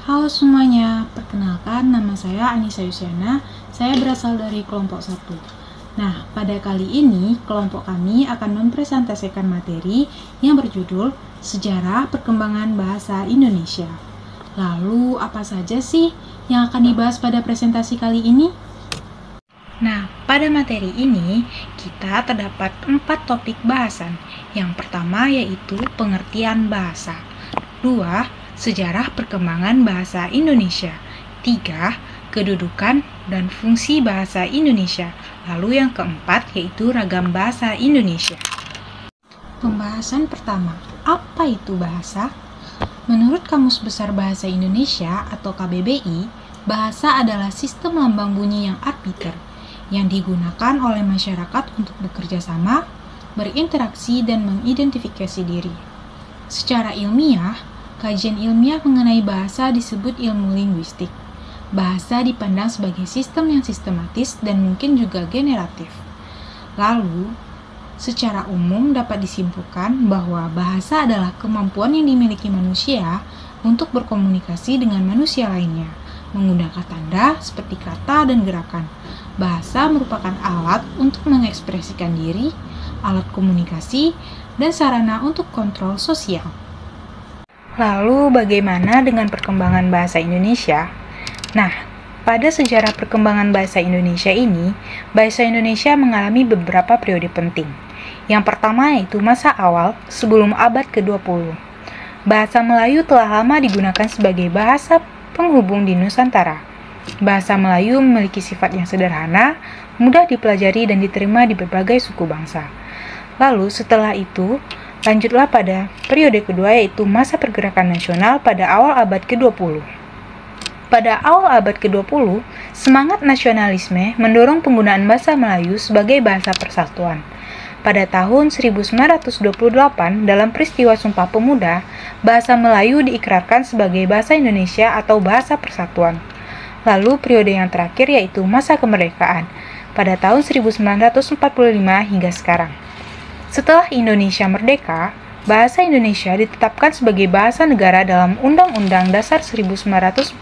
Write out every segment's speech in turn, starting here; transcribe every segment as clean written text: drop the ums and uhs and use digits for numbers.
Halo semuanya, perkenalkan nama saya Anissa Yusiana, saya berasal dari kelompok 1. Nah, pada kali ini kelompok kami akan mempresentasikan materi yang berjudul Sejarah Perkembangan Bahasa Indonesia. Lalu, apa saja sih yang akan dibahas pada presentasi kali ini? Nah, pada materi ini kita terdapat 4 topik bahasan. Yang pertama yaitu pengertian bahasa. 2. Sejarah perkembangan bahasa Indonesia. 3. Kedudukan dan fungsi bahasa Indonesia. Lalu yang keempat yaitu ragam bahasa Indonesia. Pembahasan pertama, apa itu bahasa? Menurut Kamus Besar Bahasa Indonesia atau KBBI, bahasa adalah sistem lambang bunyi yang arbiter yang digunakan oleh masyarakat untuk bekerja sama, berinteraksi, dan mengidentifikasi diri. Secara ilmiah, kajian ilmiah mengenai bahasa disebut ilmu linguistik. Bahasa dipandang sebagai sistem yang sistematis dan mungkin juga generatif. Lalu, secara umum dapat disimpulkan bahwa bahasa adalah kemampuan yang dimiliki manusia untuk berkomunikasi dengan manusia lainnya, menggunakan tanda seperti kata dan gerakan. Bahasa merupakan alat untuk mengekspresikan diri, alat komunikasi, dan sarana untuk kontrol sosial. Lalu bagaimana dengan perkembangan bahasa Indonesia? Nah, pada sejarah perkembangan bahasa Indonesia ini, bahasa Indonesia mengalami beberapa periode penting. Yang pertama yaitu masa awal sebelum abad ke-20. Bahasa Melayu telah lama digunakan sebagai bahasa penghubung di Nusantara. Bahasa Melayu memiliki sifat yang sederhana, mudah dipelajari dan diterima di berbagai suku bangsa. Lalu setelah itu, lanjutlah pada periode kedua yaitu masa pergerakan nasional pada awal abad ke-20. Pada awal abad ke-20, semangat nasionalisme mendorong penggunaan bahasa Melayu sebagai bahasa persatuan. Pada tahun 1928, dalam peristiwa Sumpah Pemuda, bahasa Melayu diikrarkan sebagai bahasa Indonesia atau bahasa persatuan. Lalu periode yang terakhir yaitu masa kemerdekaan, pada tahun 1945 hingga sekarang. Setelah Indonesia merdeka, bahasa Indonesia ditetapkan sebagai bahasa negara dalam Undang-Undang Dasar 1945,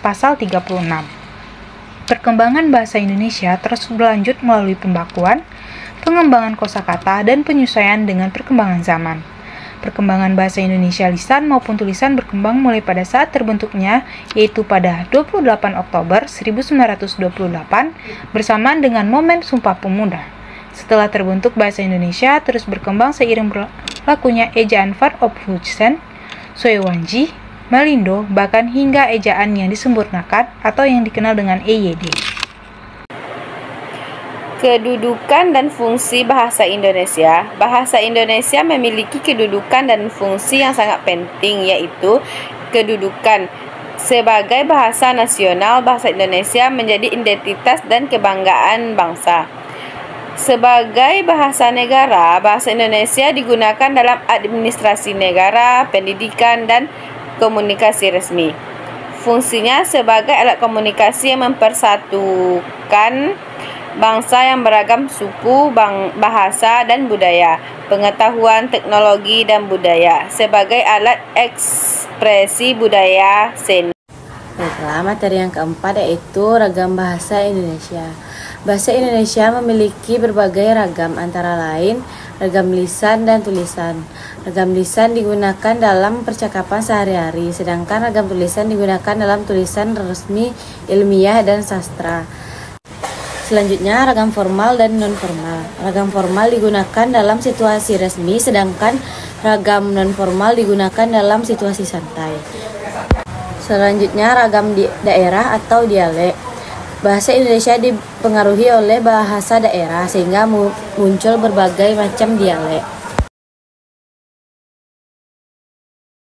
Pasal 36. Perkembangan bahasa Indonesia terus berlanjut melalui pembakuan, pengembangan kosakata, dan penyesuaian dengan perkembangan zaman. Perkembangan bahasa Indonesia lisan maupun tulisan berkembang mulai pada saat terbentuknya, yaitu pada 28 Oktober 1928 bersamaan dengan momen Sumpah Pemuda. Setelah terbentuk, bahasa Indonesia terus berkembang seiring berlakunya ejaan Van Ophuijsen, Soewanji, Malindo, bahkan hingga ejaan yang disempurnakan atau yang dikenal dengan EYD. Kedudukan dan fungsi bahasa Indonesia. Bahasa Indonesia memiliki kedudukan dan fungsi yang sangat penting, yaitu kedudukan sebagai bahasa nasional. Bahasa Indonesia menjadi identitas dan kebanggaan bangsa. Sebagai bahasa negara, bahasa Indonesia digunakan dalam administrasi negara, pendidikan, dan komunikasi resmi. Fungsinya sebagai alat komunikasi yang mempersatukan bangsa yang beragam suku, bahasa, dan budaya, pengetahuan, teknologi, dan budaya, sebagai alat ekspresi budaya seni. Baiklah, materi yang keempat yaitu ragam bahasa Indonesia. Bahasa Indonesia memiliki berbagai ragam, antara lain ragam lisan dan tulisan. Ragam lisan digunakan dalam percakapan sehari-hari, sedangkan ragam tulisan digunakan dalam tulisan resmi, ilmiah, dan sastra. Selanjutnya, ragam formal dan non-formal. Ragam formal digunakan dalam situasi resmi, sedangkan ragam non-formal digunakan dalam situasi santai. Selanjutnya, ragam daerah atau dialek. Bahasa Indonesia dipengaruhi oleh bahasa daerah, sehingga muncul berbagai macam dialek.